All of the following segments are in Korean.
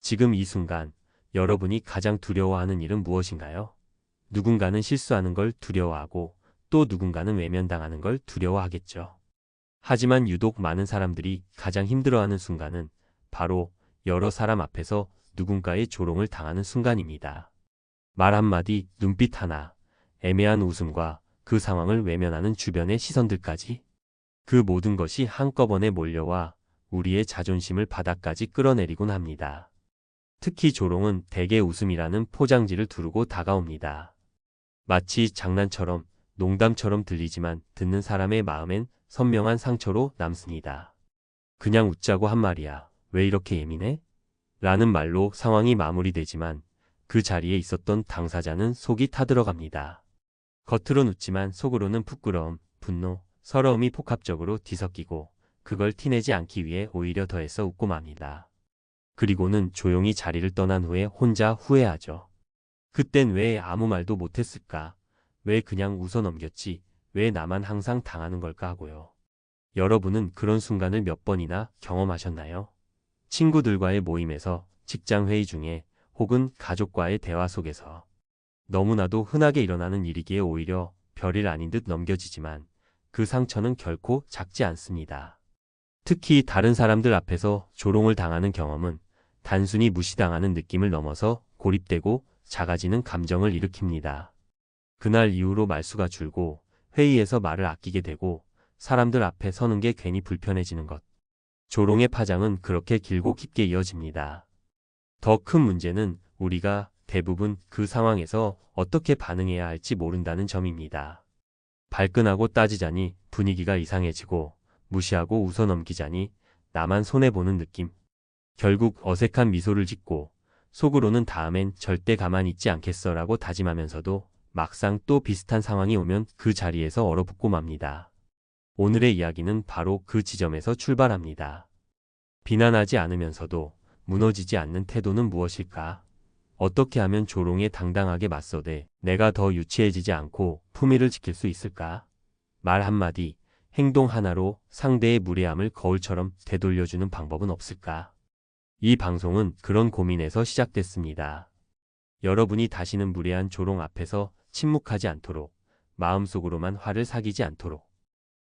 지금 이 순간 여러분이 가장 두려워하는 일은 무엇인가요? 누군가는 실수하는 걸 두려워하고 또 누군가는 외면당하는 걸 두려워하겠죠. 하지만 유독 많은 사람들이 가장 힘들어하는 순간은 바로 여러 사람 앞에서 누군가의 조롱을 당하는 순간입니다. 말 한마디, 눈빛 하나, 애매한 웃음과 그 상황을 외면하는 주변의 시선들까지, 그 모든 것이 한꺼번에 몰려와 우리의 자존심을 바닥까지 끌어내리곤 합니다. 특히 조롱은 대개 웃음이라는 포장지를 두르고 다가옵니다. 마치 장난처럼, 농담처럼 들리지만 듣는 사람의 마음엔 선명한 상처로 남습니다. 그냥 웃자고 한 말이야. 왜 이렇게 예민해? 라는 말로 상황이 마무리되지만 그 자리에 있었던 당사자는 속이 타들어갑니다. 겉으론 웃지만 속으로는 부끄러움, 분노, 서러움이 복합적으로 뒤섞이고 그걸 티내지 않기 위해 오히려 더해서 웃고 맙니다. 그리고는 조용히 자리를 떠난 후에 혼자 후회하죠. 그땐 왜 아무 말도 못했을까? 왜 그냥 웃어 넘겼지? 왜 나만 항상 당하는 걸까 하고요. 여러분은 그런 순간을 몇 번이나 경험하셨나요? 친구들과의 모임에서, 직장 회의 중에, 혹은 가족과의 대화 속에서. 너무나도 흔하게 일어나는 일이기에 오히려 별일 아닌 듯 넘겨지지만 그 상처는 결코 작지 않습니다. 특히 다른 사람들 앞에서 조롱을 당하는 경험은 단순히 무시당하는 느낌을 넘어서 고립되고 작아지는 감정을 일으킵니다. 그날 이후로 말수가 줄고 회의에서 말을 아끼게 되고 사람들 앞에 서는 게 괜히 불편해지는 것. 조롱의 파장은 그렇게 길고 깊게 이어집니다. 더 큰 문제는 우리가 대부분 그 상황에서 어떻게 반응해야 할지 모른다는 점입니다. 발끈하고 따지자니 분위기가 이상해지고 무시하고 웃어넘기자니 나만 손해보는 느낌. 결국 어색한 미소를 짓고 속으로는 다음엔 절대 가만히 있지 않겠어라고 다짐하면서도 막상 또 비슷한 상황이 오면 그 자리에서 얼어붙고 맙니다. 오늘의 이야기는 바로 그 지점에서 출발합니다. 비난하지 않으면서도 무너지지 않는 태도는 무엇일까? 어떻게 하면 조롱에 당당하게 맞서되 내가 더 유치해지지 않고 품위를 지킬 수 있을까? 말 한마디, 행동 하나로 상대의 무례함을 거울처럼 되돌려주는 방법은 없을까? 이 방송은 그런 고민에서 시작됐습니다. 여러분이 다시는 무례한 조롱 앞에서 침묵하지 않도록, 마음속으로만 화를 사귀지 않도록,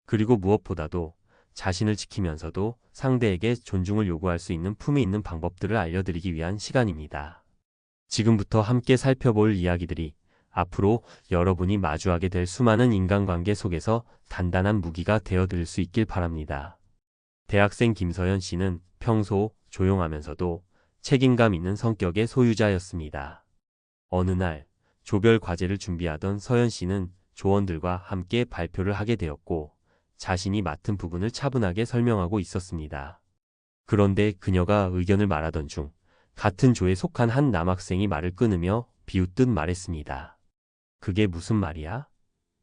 그리고 무엇보다도 자신을 지키면서도 상대에게 존중을 요구할 수 있는 품위 있는 방법들을 알려드리기 위한 시간입니다. 지금부터 함께 살펴볼 이야기들이 앞으로 여러분이 마주하게 될 수많은 인간관계 속에서 단단한 무기가 되어드릴 수 있길 바랍니다. 대학생 김서연 씨는 평소 조용하면서도 책임감 있는 성격의 소유자였습니다. 어느 날 조별 과제를 준비하던 서연 씨는 조원들과 함께 발표를 하게 되었고 자신이 맡은 부분을 차분하게 설명하고 있었습니다. 그런데 그녀가 의견을 말하던 중 같은 조에 속한 한 남학생이 말을 끊으며 비웃듯 말했습니다. 그게 무슨 말이야?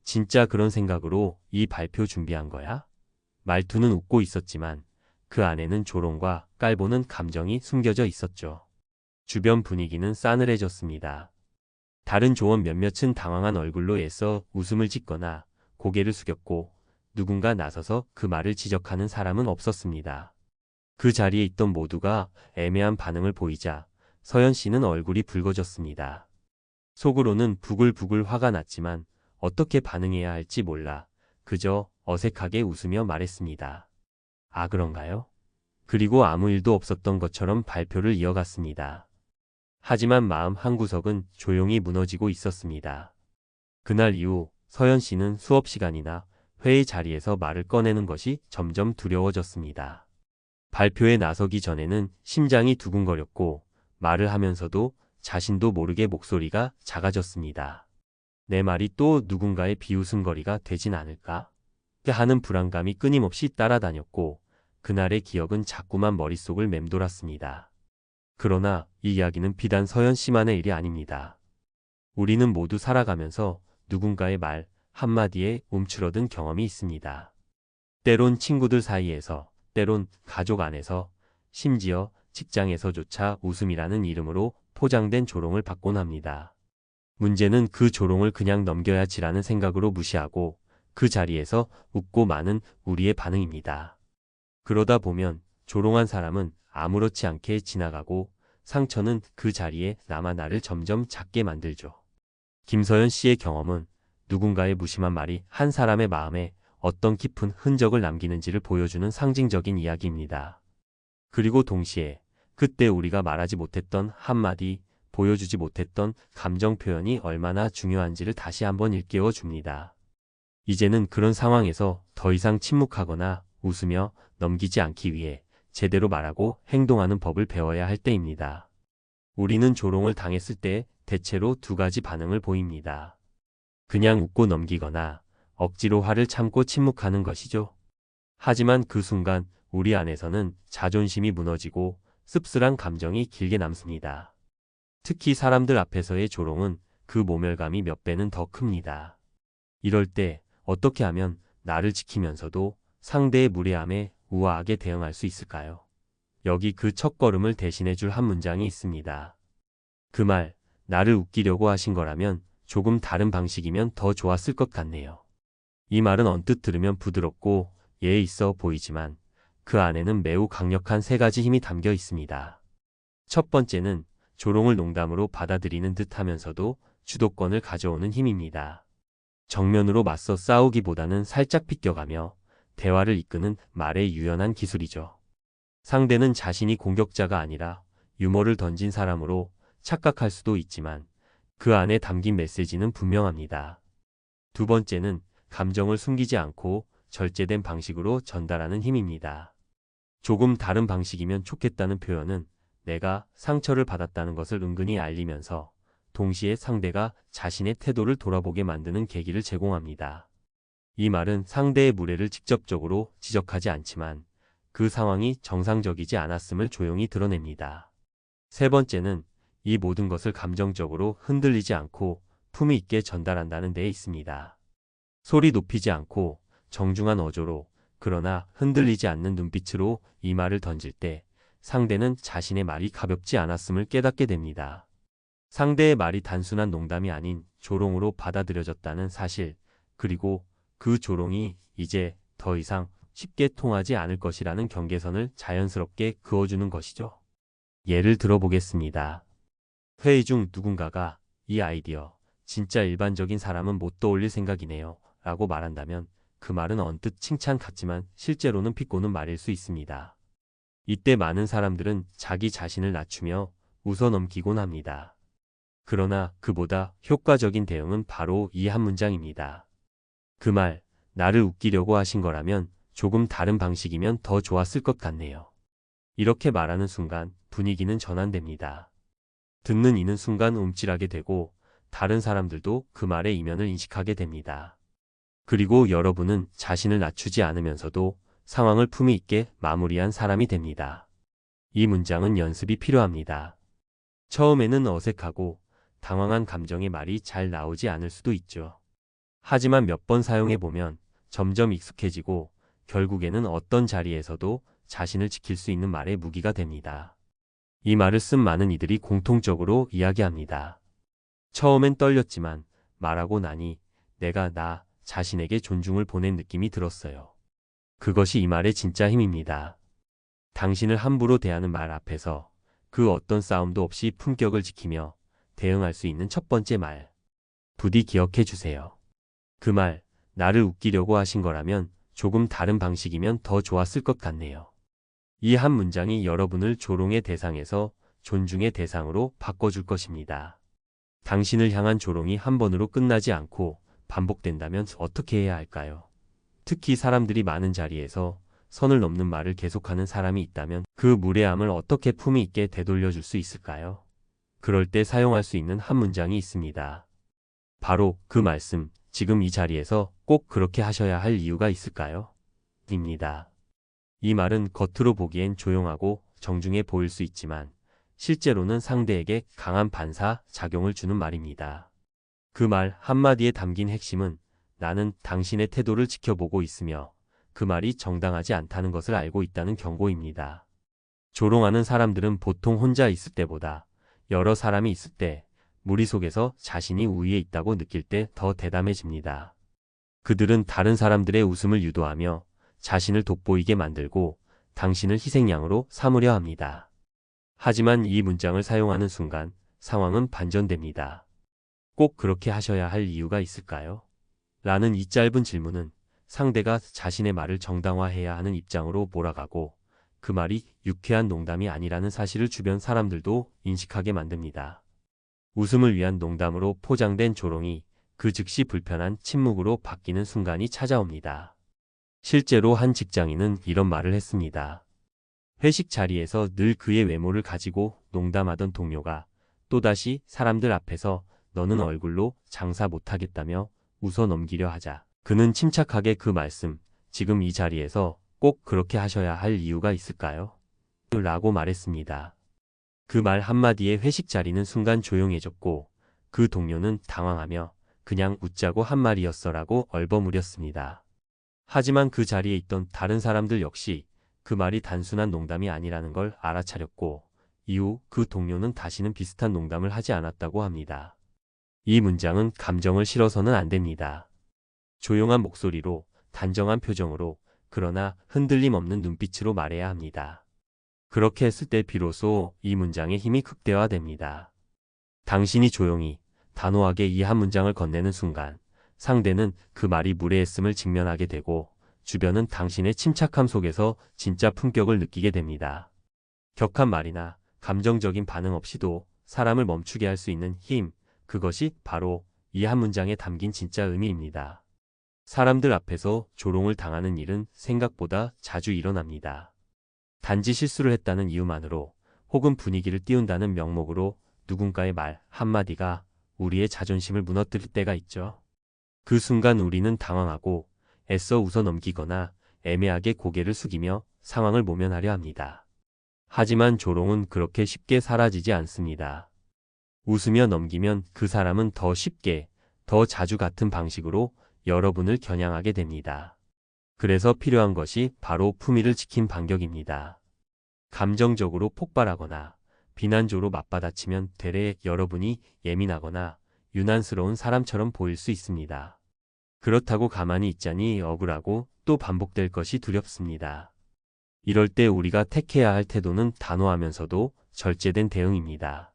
진짜 그런 생각으로 이 발표 준비한 거야? 말투는 웃고 있었지만 그 안에는 조롱과 깔보는 감정이 숨겨져 있었죠. 주변 분위기는 싸늘해졌습니다. 다른 조원 몇몇은 당황한 얼굴로 애써 웃음을 짓거나 고개를 숙였고 누군가 나서서 그 말을 지적하는 사람은 없었습니다. 그 자리에 있던 모두가 애매한 반응을 보이자 서연 씨는 얼굴이 붉어졌습니다. 속으로는 부글부글 화가 났지만 어떻게 반응해야 할지 몰라 그저 어색하게 웃으며 말했습니다. 아, 그런가요? 그리고 아무 일도 없었던 것처럼 발표를 이어갔습니다. 하지만 마음 한구석은 조용히 무너지고 있었습니다. 그날 이후 서연 씨는 수업 시간이나 회의 자리에서 말을 꺼내는 것이 점점 두려워졌습니다. 발표에 나서기 전에는 심장이 두근거렸고 말을 하면서도 자신도 모르게 목소리가 작아졌습니다. 내 말이 또 누군가의 비웃음거리가 되진 않을까? 하는 불안감이 끊임없이 따라다녔고 그날의 기억은 자꾸만 머릿속을 맴돌았습니다. 그러나 이 이야기는 비단 서연 씨만의 일이 아닙니다. 우리는 모두 살아가면서 누군가의 말 한마디에 움츠러든 경험이 있습니다. 때론 친구들 사이에서, 때론 가족 안에서, 심지어 직장에서조차 웃음이라는 이름으로 포장된 조롱을 받곤 합니다. 문제는 그 조롱을 그냥 넘겨야지라는 생각으로 무시하고 그 자리에서 웃고 마는 우리의 반응입니다. 그러다 보면 조롱한 사람은 아무렇지 않게 지나가고 상처는 그 자리에 남아 나를 점점 작게 만들죠. 김서연 씨의 경험은 누군가의 무심한 말이 한 사람의 마음에 어떤 깊은 흔적을 남기는지를 보여주는 상징적인 이야기입니다. 그리고 동시에 그때 우리가 말하지 못했던 한마디, 보여주지 못했던 감정 표현이 얼마나 중요한지를 다시 한번 일깨워 줍니다. 이제는 그런 상황에서 더 이상 침묵하거나 웃으며 넘기지 않기 위해 제대로 말하고 행동하는 법을 배워야 할 때입니다. 우리는 조롱을 당했을 때 대체로 두 가지 반응을 보입니다. 그냥 웃고 넘기거나 억지로 화를 참고 침묵하는 것이죠. 하지만 그 순간 우리 안에서는 자존심이 무너지고 씁쓸한 감정이 길게 남습니다. 특히 사람들 앞에서의 조롱은 그 모멸감이 몇 배는 더 큽니다. 이럴 때 어떻게 하면 나를 지키면서도 상대의 무례함에 우아하게 대응할 수 있을까요? 여기 그 첫걸음을 대신해 줄 한 문장이 있습니다. 그 말, 나를 웃기려고 하신 거라면 조금 다른 방식이면 더 좋았을 것 같네요. 이 말은 언뜻 들으면 부드럽고 예의 있어 보이지만 그 안에는 매우 강력한 세 가지 힘이 담겨 있습니다. 첫 번째는 조롱을 농담으로 받아들이는 듯 하면서도 주도권을 가져오는 힘입니다. 정면으로 맞서 싸우기보다는 살짝 비껴가며 대화를 이끄는 말의 유연한 기술이죠. 상대는 자신이 공격자가 아니라 유머를 던진 사람으로 착각할 수도 있지만 그 안에 담긴 메시지는 분명합니다. 두 번째는 감정을 숨기지 않고 절제된 방식으로 전달하는 힘입니다. 조금 다른 방식이면 좋겠다는 표현은 내가 상처를 받았다는 것을 은근히 알리면서 동시에 상대가 자신의 태도를 돌아보게 만드는 계기를 제공합니다. 이 말은 상대의 무례를 직접적으로 지적하지 않지만 그 상황이 정상적이지 않았음을 조용히 드러냅니다. 세 번째는 이 모든 것을 감정적으로 흔들리지 않고 품위 있게 전달한다는 데에 있습니다. 소리 높이지 않고 정중한 어조로 그러나 흔들리지 않는 눈빛으로 이 말을 던질 때 상대는 자신의 말이 가볍지 않았음을 깨닫게 됩니다. 상대의 말이 단순한 농담이 아닌 조롱으로 받아들여졌다는 사실, 그리고 그 조롱이 이제 더 이상 쉽게 통하지 않을 것이라는 경계선을 자연스럽게 그어주는 것이죠. 예를 들어보겠습니다. 회의 중 누군가가 이 아이디어, 진짜 일반적인 사람은 못 떠올릴 생각이네요 라고 말한다면 그 말은 언뜻 칭찬 같지만 실제로는 비꼬는 말일 수 있습니다. 이때 많은 사람들은 자기 자신을 낮추며 웃어넘기곤 합니다. 그러나 그보다 효과적인 대응은 바로 이 한 문장입니다. 그 말, 나를 웃기려고 하신 거라면 조금 다른 방식이면 더 좋았을 것 같네요. 이렇게 말하는 순간 분위기는 전환됩니다. 듣는 이는 순간 움찔하게 되고 다른 사람들도 그 말의 이면을 인식하게 됩니다. 그리고 여러분은 자신을 낮추지 않으면서도 상황을 품위 있게 마무리한 사람이 됩니다. 이 문장은 연습이 필요합니다. 처음에는 어색하고 당황한 감정의 말이 잘 나오지 않을 수도 있죠. 하지만 몇 번 사용해보면 점점 익숙해지고 결국에는 어떤 자리에서도 자신을 지킬 수 있는 말의 무기가 됩니다. 이 말을 쓴 많은 이들이 공통적으로 이야기합니다. 처음엔 떨렸지만 말하고 나니 내가 나 자신에게 존중을 보낸 느낌이 들었어요. 그것이 이 말의 진짜 힘입니다. 당신을 함부로 대하는 말 앞에서 그 어떤 싸움도 없이 품격을 지키며 대응할 수 있는 첫 번째 말. 부디 기억해 주세요. 그 말, 나를 웃기려고 하신 거라면 조금 다른 방식이면 더 좋았을 것 같네요. 이 한 문장이 여러분을 조롱의 대상에서 존중의 대상으로 바꿔줄 것입니다. 당신을 향한 조롱이 한 번으로 끝나지 않고 반복된다면 어떻게 해야 할까요? 특히 사람들이 많은 자리에서 선을 넘는 말을 계속하는 사람이 있다면 그 무례함을 어떻게 품위 있게 되돌려줄 수 있을까요? 그럴 때 사용할 수 있는 한 문장이 있습니다. 바로 그 말씀, 지금 이 자리에서 꼭 그렇게 하셔야 할 이유가 있을까요? 입니다. 이 말은 겉으로 보기엔 조용하고 정중해 보일 수 있지만 실제로는 상대에게 강한 반사 작용을 주는 말입니다. 그 말 한마디에 담긴 핵심은 나는 당신의 태도를 지켜보고 있으며 그 말이 정당하지 않다는 것을 알고 있다는 경고입니다. 조롱하는 사람들은 보통 혼자 있을 때보다 여러 사람이 있을 때 무리 속에서 자신이 우위에 있다고 느낄 때 더 대담해집니다. 그들은 다른 사람들의 웃음을 유도하며 자신을 돋보이게 만들고 당신을 희생양으로 삼으려 합니다. 하지만 이 문장을 사용하는 순간 상황은 반전됩니다. 꼭 그렇게 하셔야 할 이유가 있을까요? 라는 이 짧은 질문은 상대가 자신의 말을 정당화해야 하는 입장으로 몰아가고 그 말이 유쾌한 농담이 아니라는 사실을 주변 사람들도 인식하게 만듭니다. 웃음을 위한 농담으로 포장된 조롱이 그 즉시 불편한 침묵으로 바뀌는 순간이 찾아옵니다. 실제로 한 직장인은 이런 말을 했습니다. 회식 자리에서 늘 그의 외모를 가지고 농담하던 동료가 또다시 사람들 앞에서 너는 얼굴로 장사 못하겠다며 웃어 넘기려 하자 그는 침착하게 그 말씀, 지금 이 자리에서 꼭 그렇게 하셔야 할 이유가 있을까요? 라고 말했습니다. 그 말 한마디에 회식 자리는 순간 조용해졌고 그 동료는 당황하며 그냥 웃자고 한 말이었어라고 얼버무렸습니다. 하지만 그 자리에 있던 다른 사람들 역시 그 말이 단순한 농담이 아니라는 걸 알아차렸고 이후 그 동료는 다시는 비슷한 농담을 하지 않았다고 합니다. 이 문장은 감정을 실어서는 안 됩니다. 조용한 목소리로, 단정한 표정으로, 그러나 흔들림 없는 눈빛으로 말해야 합니다. 그렇게 했을 때 비로소 이 문장의 힘이 극대화됩니다. 당신이 조용히, 단호하게 이 한 문장을 건네는 순간 상대는 그 말이 무례했음을 직면하게 되고 주변은 당신의 침착함 속에서 진짜 품격을 느끼게 됩니다. 격한 말이나 감정적인 반응 없이도 사람을 멈추게 할 수 있는 힘, 그것이 바로 이 한 문장에 담긴 진짜 의미입니다. 사람들 앞에서 조롱을 당하는 일은 생각보다 자주 일어납니다. 단지 실수를 했다는 이유만으로 혹은 분위기를 띄운다는 명목으로 누군가의 말 한마디가 우리의 자존심을 무너뜨릴 때가 있죠. 그 순간 우리는 당황하고 애써 웃어 넘기거나 애매하게 고개를 숙이며 상황을 모면하려 합니다. 하지만 조롱은 그렇게 쉽게 사라지지 않습니다. 웃으며 넘기면 그 사람은 더 쉽게, 더 자주 같은 방식으로 여러분을 겨냥하게 됩니다. 그래서 필요한 것이 바로 품위를 지킨 반격입니다. 감정적으로 폭발하거나 비난조로 맞받아치면 되레 여러분이 예민하거나 유난스러운 사람처럼 보일 수 있습니다. 그렇다고 가만히 있자니 억울하고 또 반복될 것이 두렵습니다. 이럴 때 우리가 택해야 할 태도는 단호하면서도 절제된 대응입니다.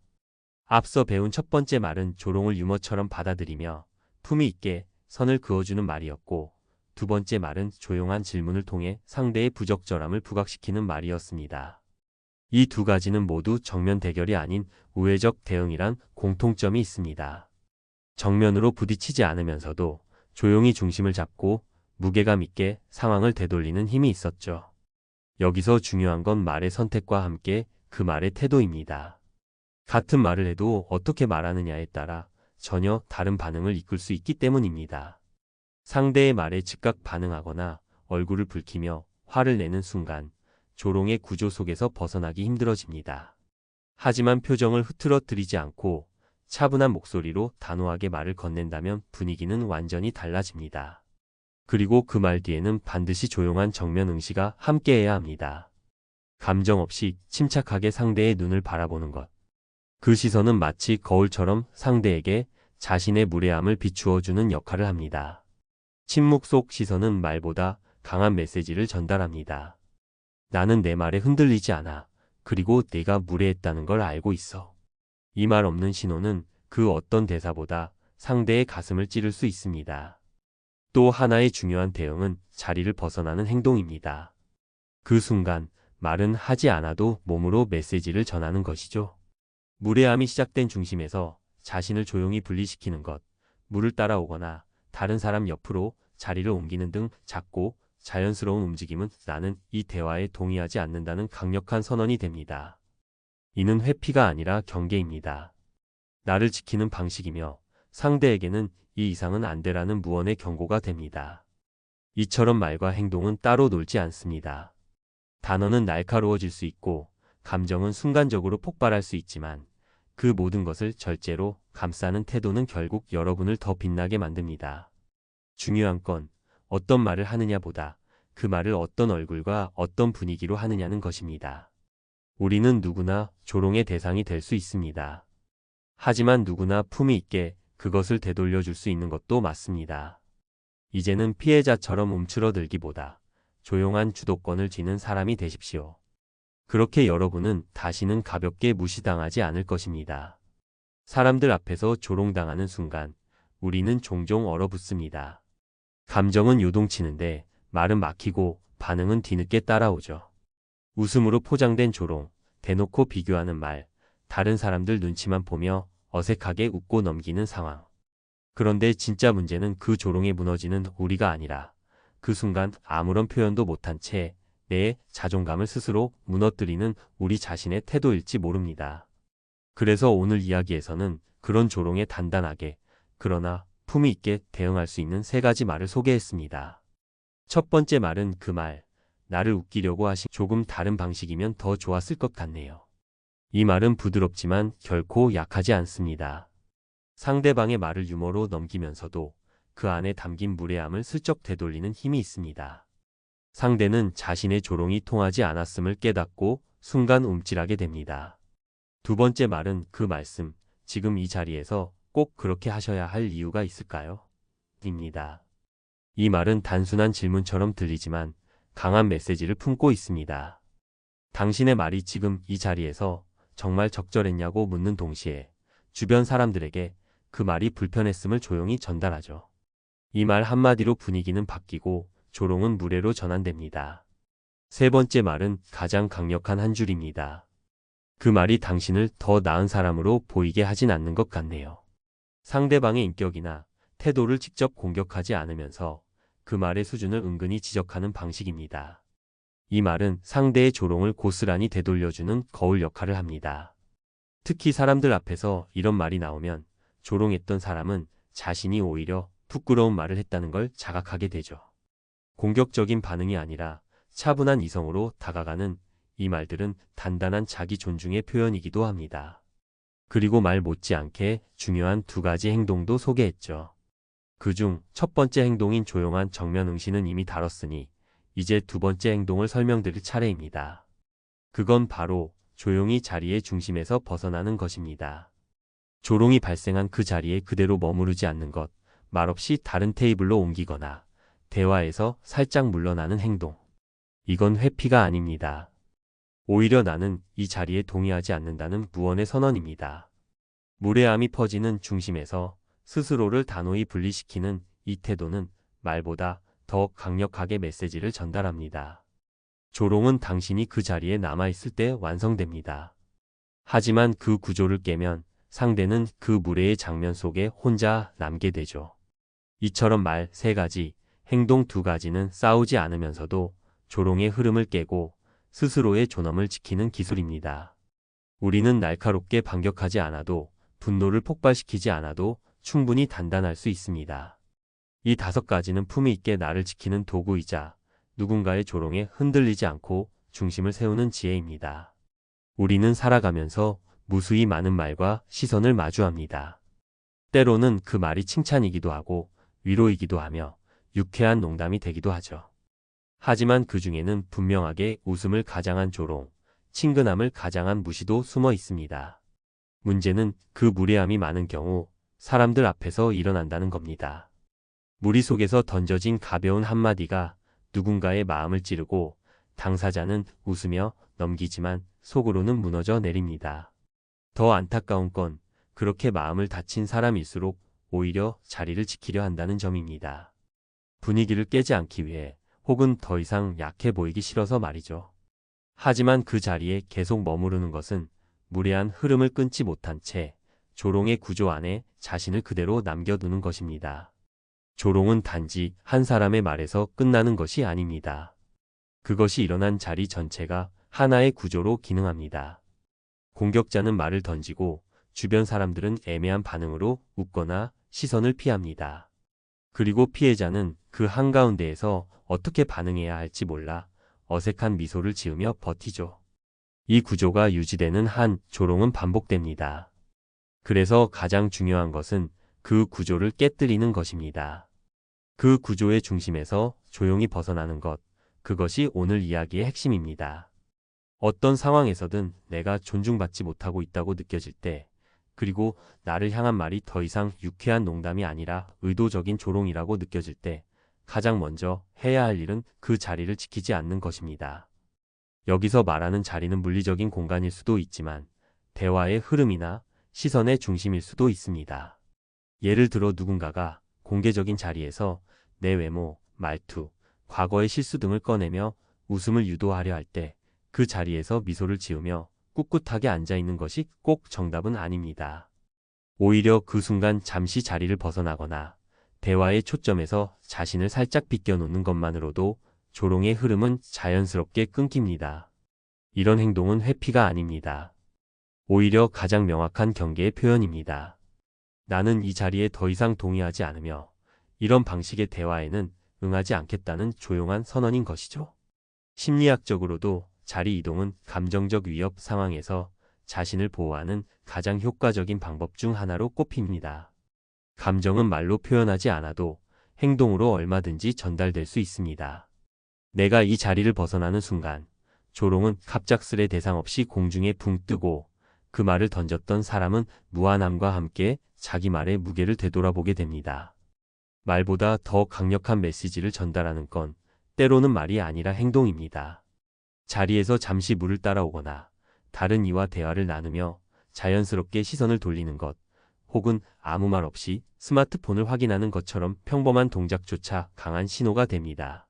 앞서 배운 첫 번째 말은 조롱을 유머처럼 받아들이며 품위 있게 선을 그어주는 말이었고 두 번째 말은 조용한 질문을 통해 상대의 부적절함을 부각시키는 말이었습니다. 이 두 가지는 모두 정면 대결이 아닌 우회적 대응이란 공통점이 있습니다. 정면으로 부딪히지 않으면서도 조용히 중심을 잡고 무게감 있게 상황을 되돌리는 힘이 있었죠. 여기서 중요한 건 말의 선택과 함께 그 말의 태도입니다. 같은 말을 해도 어떻게 말하느냐에 따라 전혀 다른 반응을 이끌 수 있기 때문입니다. 상대의 말에 즉각 반응하거나 얼굴을 붉히며 화를 내는 순간 조롱의 구조 속에서 벗어나기 힘들어집니다. 하지만 표정을 흐트러뜨리지 않고 차분한 목소리로 단호하게 말을 건넨다면 분위기는 완전히 달라집니다. 그리고 그 말 뒤에는 반드시 조용한 정면 응시가 함께해야 합니다. 감정 없이 침착하게 상대의 눈을 바라보는 것. 그 시선은 마치 거울처럼 상대에게 자신의 무례함을 비추어주는 역할을 합니다. 침묵 속 시선은 말보다 강한 메시지를 전달합니다. 나는 내 말에 흔들리지 않아. 그리고 내가 무례했다는 걸 알고 있어. 이 말 없는 신호는 그 어떤 대사보다 상대의 가슴을 찌를 수 있습니다. 또 하나의 중요한 대응은 자리를 벗어나는 행동입니다. 그 순간 말은 하지 않아도 몸으로 메시지를 전하는 것이죠. 무례함이 시작된 중심에서 자신을 조용히 분리시키는 것, 물을 따라오거나 다른 사람 옆으로 자리를 옮기는 등 작고 자연스러운 움직임은 나는 이 대화에 동의하지 않는다는 강력한 선언이 됩니다. 이는 회피가 아니라 경계입니다. 나를 지키는 방식이며 상대에게는 이 이상은 안 되라는 무언의 경고가 됩니다. 이처럼 말과 행동은 따로 놀지 않습니다. 단어는 날카로워질 수 있고 감정은 순간적으로 폭발할 수 있지만 그 모든 것을 절제로 감싸는 태도는 결국 여러분을 더 빛나게 만듭니다. 중요한 건 어떤 말을 하느냐보다 그 말을 어떤 얼굴과 어떤 분위기로 하느냐는 것입니다. 우리는 누구나 조롱의 대상이 될 수 있습니다. 하지만 누구나 품위 있게 그것을 되돌려 줄 수 있는 것도 맞습니다. 이제는 피해자처럼 움츠러들기보다 조용한 주도권을 쥐는 사람이 되십시오. 그렇게 여러분은 다시는 가볍게 무시당하지 않을 것입니다. 사람들 앞에서 조롱당하는 순간 우리는 종종 얼어붙습니다. 감정은 요동치는데 말은 막히고 반응은 뒤늦게 따라오죠. 웃음으로 포장된 조롱, 대놓고 비교하는 말, 다른 사람들 눈치만 보며 어색하게 웃고 넘기는 상황. 그런데 진짜 문제는 그 조롱에 무너지는 우리가 아니라 그 순간 아무런 표현도 못한 채 내 자존감을 스스로 무너뜨리는 우리 자신의 태도일지 모릅니다. 그래서 오늘 이야기에서는 그런 조롱에 단단하게 그러나 품위 있게 대응할 수 있는 3가지 말을 소개했습니다. 첫 번째 말은 그 말, 나를 웃기려고 하신 조금 다른 방식이면 더 좋았을 것 같네요. 이 말은 부드럽지만 결코 약하지 않습니다. 상대방의 말을 유머로 넘기면서도 그 안에 담긴 무례함을 슬쩍 되돌리는 힘이 있습니다. 상대는 자신의 조롱이 통하지 않았음을 깨닫고 순간 움찔하게 됩니다. 두 번째 말은 그 말씀, 지금 이 자리에서 꼭 그렇게 하셔야 할 이유가 있을까요? 입니다. 이 말은 단순한 질문처럼 들리지만 강한 메시지를 품고 있습니다. 당신의 말이 지금 이 자리에서 정말 적절했냐고 묻는 동시에 주변 사람들에게 그 말이 불편했음을 조용히 전달하죠. 이 말 한마디로 분위기는 바뀌고 조롱은 무례로 전환됩니다. 세 번째 말은 가장 강력한 한 줄입니다. 그 말이 당신을 더 나은 사람으로 보이게 하진 않는 것 같네요. 상대방의 인격이나 태도를 직접 공격하지 않으면서 그 말의 수준을 은근히 지적하는 방식입니다. 이 말은 상대의 조롱을 고스란히 되돌려주는 거울 역할을 합니다. 특히 사람들 앞에서 이런 말이 나오면 조롱했던 사람은 자신이 오히려 부끄러운 말을 했다는 걸 자각하게 되죠. 공격적인 반응이 아니라 차분한 이성으로 다가가는 이 말들은 단단한 자기 존중의 표현이기도 합니다. 그리고 말 못지않게 중요한 2가지 행동도 소개했죠. 그중 첫 번째 행동인 조용한 정면 응시는 이미 다뤘으니 이제 2번째 행동을 설명드릴 차례입니다. 그건 바로 조용히 자리의 중심에서 벗어나는 것입니다. 조롱이 발생한 그 자리에 그대로 머무르지 않는 것, 말없이 다른 테이블로 옮기거나 대화에서 살짝 물러나는 행동. 이건 회피가 아닙니다. 오히려 나는 이 자리에 동의하지 않는다는 무언의 선언입니다. 무례함이 퍼지는 중심에서 스스로를 단호히 분리시키는 이 태도는 말보다 더 강력하게 메시지를 전달합니다. 조롱은 당신이 그 자리에 남아있을 때 완성됩니다. 하지만 그 구조를 깨면 상대는 그 무례의 장면 속에 혼자 남게 되죠. 이처럼 말 3가지, 행동 2가지는 싸우지 않으면서도 조롱의 흐름을 깨고 스스로의 존엄을 지키는 기술입니다. 우리는 날카롭게 반격하지 않아도 분노를 폭발시키지 않아도 충분히 단단할 수 있습니다. 이 5가지는 품위 있게 나를 지키는 도구이자 누군가의 조롱에 흔들리지 않고 중심을 세우는 지혜입니다. 우리는 살아가면서 무수히 많은 말과 시선을 마주합니다. 때로는 그 말이 칭찬이기도 하고 위로이기도 하며 유쾌한 농담이 되기도 하죠. 하지만 그 중에는 분명하게 웃음을 가장한 조롱, 친근함을 가장한 무시도 숨어 있습니다. 문제는 그 무례함이 많은 경우 사람들 앞에서 일어난다는 겁니다. 무리 속에서 던져진 가벼운 한마디가 누군가의 마음을 찌르고 당사자는 웃으며 넘기지만 속으로는 무너져 내립니다. 더 안타까운 건 그렇게 마음을 다친 사람일수록 오히려 자리를 지키려 한다는 점입니다. 분위기를 깨지 않기 위해 혹은 더 이상 약해 보이기 싫어서 말이죠. 하지만 그 자리에 계속 머무르는 것은 무례한 흐름을 끊지 못한 채 조롱의 구조 안에 자신을 그대로 남겨두는 것입니다. 조롱은 단지 한 사람의 말에서 끝나는 것이 아닙니다. 그것이 일어난 자리 전체가 하나의 구조로 기능합니다. 공격자는 말을 던지고 주변 사람들은 애매한 반응으로 웃거나 시선을 피합니다. 그리고 피해자는 그 한가운데에서 어떻게 반응해야 할지 몰라 어색한 미소를 지으며 버티죠. 이 구조가 유지되는 한 조롱은 반복됩니다. 그래서 가장 중요한 것은 그 구조를 깨뜨리는 것입니다. 그 구조의 중심에서 조용히 벗어나는 것, 그것이 오늘 이야기의 핵심입니다. 어떤 상황에서든 내가 존중받지 못하고 있다고 느껴질 때, 그리고 나를 향한 말이 더 이상 유쾌한 농담이 아니라 의도적인 조롱이라고 느껴질 때 가장 먼저 해야 할 일은 그 자리를 지키지 않는 것입니다. 여기서 말하는 자리는 물리적인 공간일 수도 있지만 대화의 흐름이나 시선의 중심일 수도 있습니다. 예를 들어 누군가가 공개적인 자리에서 내 외모, 말투, 과거의 실수 등을 꺼내며 웃음을 유도하려 할 때 그 자리에서 미소를 지으며 꿋꿋하게 앉아있는 것이 꼭 정답은 아닙니다. 오히려 그 순간 잠시 자리를 벗어나거나 대화의 초점에서 자신을 살짝 비껴놓는 것만으로도 조롱의 흐름은 자연스럽게 끊깁니다. 이런 행동은 회피가 아닙니다. 오히려 가장 명확한 경계의 표현입니다. 나는 이 자리에 더 이상 동의하지 않으며 이런 방식의 대화에는 응하지 않겠다는 조용한 선언인 것이죠. 심리학적으로도 자리 이동은 감정적 위협 상황에서 자신을 보호하는 가장 효과적인 방법 중 하나로 꼽힙니다. 감정은 말로 표현하지 않아도 행동으로 얼마든지 전달될 수 있습니다. 내가 이 자리를 벗어나는 순간 조롱은 갑작스레 대상 없이 공중에 붕 뜨고 그 말을 던졌던 사람은 무한함과 함께 자기 말의 무게를 되돌아보게 됩니다. 말보다 더 강력한 메시지를 전달하는 건 때로는 말이 아니라 행동입니다. 자리에서 잠시 물을 따라오거나 다른 이와 대화를 나누며 자연스럽게 시선을 돌리는 것, 혹은 아무 말 없이 스마트폰을 확인하는 것처럼 평범한 동작조차 강한 신호가 됩니다.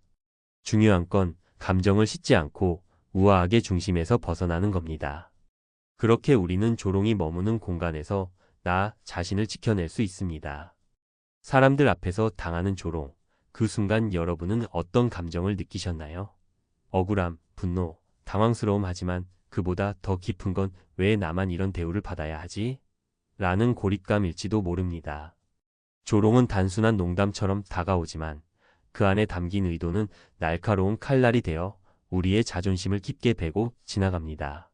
중요한 건 감정을 싣지 않고 우아하게 중심에서 벗어나는 겁니다. 그렇게 우리는 조롱이 머무는 공간에서 나 자신을 지켜낼 수 있습니다. 사람들 앞에서 당하는 조롱, 그 순간 여러분은 어떤 감정을 느끼셨나요? 억울함, 분노, 당황스러움 하지만 그보다 더 깊은 건 왜 나만 이런 대우를 받아야 하지? 라는 고립감일지도 모릅니다. 조롱은 단순한 농담처럼 다가오지만 그 안에 담긴 의도는 날카로운 칼날이 되어 우리의 자존심을 깊게 베고 지나갑니다.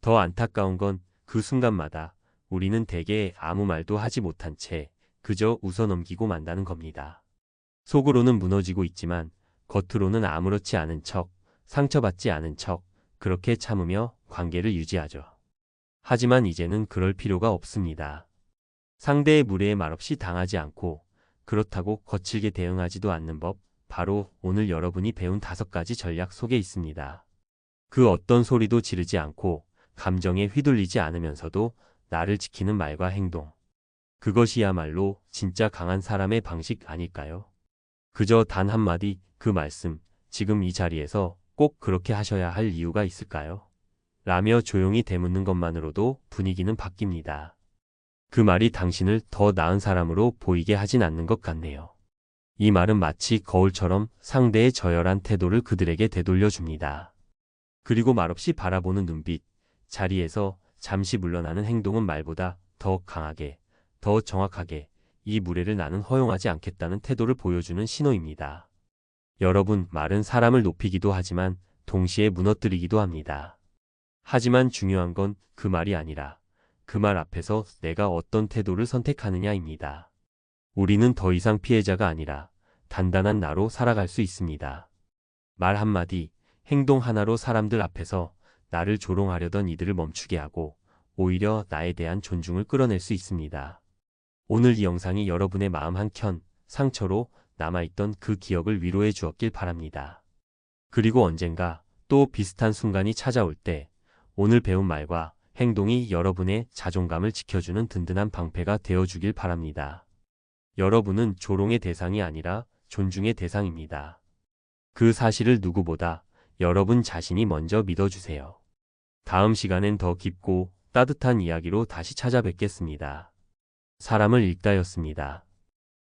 더 안타까운 건 그 순간마다 우리는 대개 아무 말도 하지 못한 채 그저 웃어넘기고 만다는 겁니다. 속으로는 무너지고 있지만 겉으로는 아무렇지 않은 척, 상처받지 않은 척 그렇게 참으며 관계를 유지하죠. 하지만 이제는 그럴 필요가 없습니다. 상대의 무례에 말없이 당하지 않고 그렇다고 거칠게 대응하지도 않는 법, 바로 오늘 여러분이 배운 5가지 전략 속에 있습니다. 그 어떤 소리도 지르지 않고 감정에 휘둘리지 않으면서도 나를 지키는 말과 행동. 그것이야말로 진짜 강한 사람의 방식 아닐까요? 그저 단 한마디, 그 말씀, 지금 이 자리에서 꼭 그렇게 하셔야 할 이유가 있을까요? 라며 조용히 되묻는 것만으로도 분위기는 바뀝니다. 그 말이 당신을 더 나은 사람으로 보이게 하진 않는 것 같네요. 이 말은 마치 거울처럼 상대의 저열한 태도를 그들에게 되돌려줍니다. 그리고 말없이 바라보는 눈빛, 자리에서 잠시 물러나는 행동은 말보다 더 강하게, 더 정확하게 이 무례를 나는 허용하지 않겠다는 태도를 보여주는 신호입니다. 여러분, 말은 사람을 높이기도 하지만 동시에 무너뜨리기도 합니다. 하지만 중요한 건 그 말이 아니라 그 말 앞에서 내가 어떤 태도를 선택하느냐입니다. 우리는 더 이상 피해자가 아니라 단단한 나로 살아갈 수 있습니다. 말 한마디, 행동 하나로 사람들 앞에서 나를 조롱하려던 이들을 멈추게 하고 오히려 나에 대한 존중을 끌어낼 수 있습니다. 오늘 이 영상이 여러분의 마음 한켠 상처로 남아있던 그 기억을 위로해 주었길 바랍니다. 그리고 언젠가 또 비슷한 순간이 찾아올 때 오늘 배운 말과 행동이 여러분의 자존감을 지켜주는 든든한 방패가 되어주길 바랍니다. 여러분은 조롱의 대상이 아니라 존중의 대상입니다. 그 사실을 누구보다 여러분 자신이 먼저 믿어주세요. 다음 시간엔 더 깊고 따뜻한 이야기로 다시 찾아뵙겠습니다. 사람을 읽다였습니다.